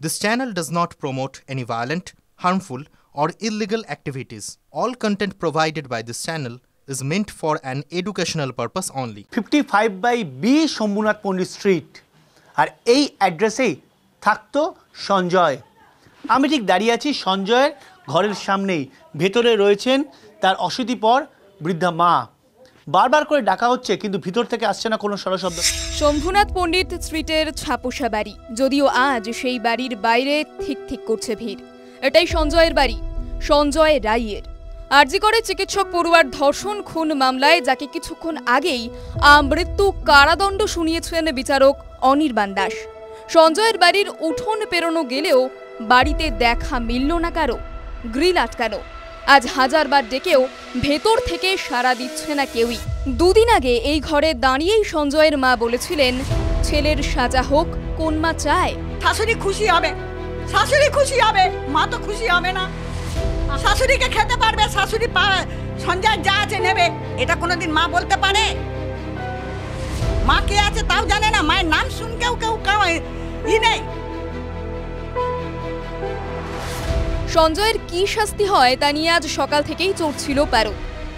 This channel does not promote any violent, harmful, or illegal activities. All content provided by this channel is meant for an educational purpose only. 55/B Shambhunath Pandit street আর এই অ্যাড্রেসেই থাকতো সঞ্জয়। আমি ঠিক দাঁড়িয়ে আছি সঞ্জয়ের ঘরের সামনেই। ভেতরে রয়েছেন তার অশীতিপর বৃদ্ধা মা। বারবার করে ডাকা হচ্ছে কিন্তু ভিতর থেকে আসছে না কোনো সরশব্দ। শম্ভুনাথ পণ্ডিত স্ট্রিটের ছাপোষা বাড়ি, যদিও আজ সেই বাড়ির বাইরে ঠিক ঠিক করছে ভিড়। এটাই সঞ্জয়ের বাড়ি, সঞ্জয় রায়ের। আরজি করে চিকিৎসক পড়ুয়ার ধর্ষণ খুন মামলায় যাকে কিছুক্ষণ আগেই মৃত্যু কারাদণ্ড শুনিয়েছেন বিচারক অনির্বাণ দাস। সঞ্জয়ের বাড়ির উঠোন পেরোনো গেলেও বাড়িতে দেখা মিলল না কারো, গ্রিল আটকানো। আজ হাজারবার ডেকেও ভেতর থেকে সাড়া দিচ্ছে না কেউই। দুদিন আগে এই ঘরে দাঁড়িয়েই সঞ্জয়ের মা বলেছিলেন, ছেলের সাজা হোক, কোন মা চায়? শাশুড়ি খুশি হবে, শাশুড়ি খুশি হবে, মা তো খুশি হবে না। শাশুড়িকে খেতে পারবে, শাশুড়ি সঞ্জয় যা আছে নেবে, এটা কোনোদিন মা বলতে পারে? মা কে আছে তাও জানে না, মায়ের নাম শুনকেও কেউ নেই। সঞ্জয়ের কি শাস্তি হয় তা নিয়ে আজ সকাল থেকেই চড়ছিল পারো।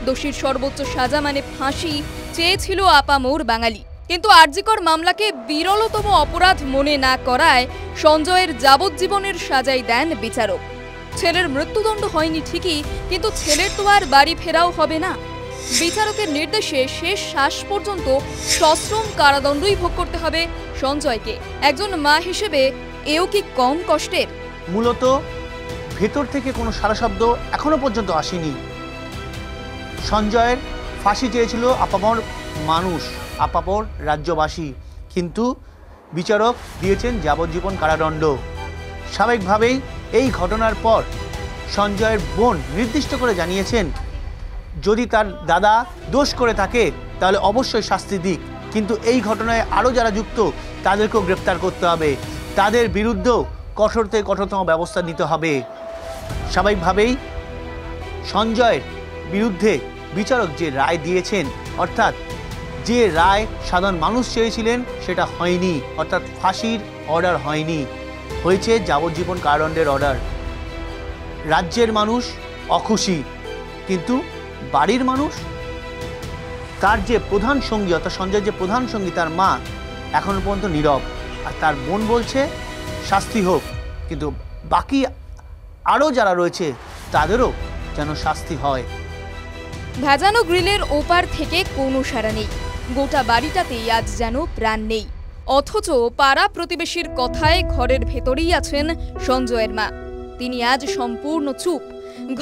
দোষীর সর্বোচ্চ সাজা মানে ফাঁসি চেয়েছিল আপামোর বাঙালি, কিন্তু আরজিকর মামলাকে বিরলতম অপরাধ মনে না করায় সঞ্জয়ের যাবজ্জীবনের সাজাই দেন বিচারক। ছেলের মৃত্যুদণ্ড হয়নি ঠিকই, কিন্তু ছেলের তো আর বাড়ি ফেরাও হবে না। বিচারকের নির্দেশে শেষ শ্বাস পর্যন্ত সশ্রম কারাদণ্ডই ভোগ করতে হবে সঞ্জয়কে। একজন মা হিসেবে এও কি কম কষ্টের? মূলত ভেতর থেকে কোনো সারাশব্দ এখনো পর্যন্ত আসেনি। সঞ্জয়ের ফাঁসি চেয়েছিল আপামর মানুষ, আপামর রাজ্যবাসী, কিন্তু বিচারক দিয়েছেন যাবজ্জীবন কারাদণ্ড। স্বাভাবিকভাবেই এই ঘটনার পর সঞ্জয়ের বোন নির্দিষ্ট করে জানিয়েছেন, যদি তার দাদা দোষ করে থাকে তাহলে অবশ্যই শাস্তি দিক, কিন্তু এই ঘটনায় আরও যারা যুক্ত তাদেরকেও গ্রেপ্তার করতে হবে, তাদের বিরুদ্ধেও কঠোর থেকে কঠোরতম ব্যবস্থা নিতে হবে। স্বাভাবিকভাবেই সঞ্জয়ের বিরুদ্ধে বিচারক যে রায় দিয়েছেন, অর্থাৎ যে রায় সাধারণ মানুষ চেয়েছিলেন সেটা হয়নি, অর্থাৎ ফাঁসির অর্ডার হয়নি, হয়েছে যাবজ্জীবন কারাদণ্ডের অর্ডার। রাজ্যের মানুষ অখুশি, কিন্তু বাড়ির মানুষ, তার যে প্রধান সঙ্গী অর্থাৎ সঞ্জয়ের যে প্রধান সঙ্গী তার মা এখনো পর্যন্ত নীরব, আর তার বোন বলছে শাস্তি হোক, কিন্তু বাকি আরও যারা রয়েছে তাদেরও যেন শাস্তি হয়। ভেজানো গ্রিলের ওপার থেকে কোনো সাড়া নেই, গোটা বাড়িটাতেই আজ যেন প্রাণ নেই। অথচ পাড়া প্রতিবেশীর কথায় ঘরের ভেতরেই আছেন সঞ্জয়ের মা। তিনি আজ সম্পূর্ণ চুপ।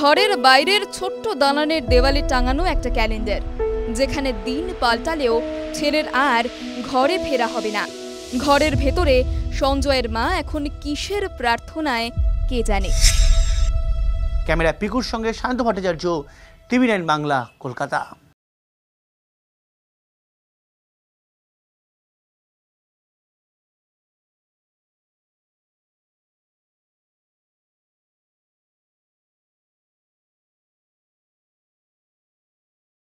ঘরের বাইরের ছোট্ট দালানের দেওয়ালে টাঙানো একটা ক্যালেন্ডার, যেখানে দিন পাল্টালেও ছেলের আর ঘরে ফেরা হবে না। ঘরের ভেতরে সঞ্জয়ের মা এখন কিসের প্রার্থনায় কে জানে। ক্যামেরা পিকুর সঙ্গে শান্ত ভট্টাচার্য, টিভি9 বাংলা, কলকাতা।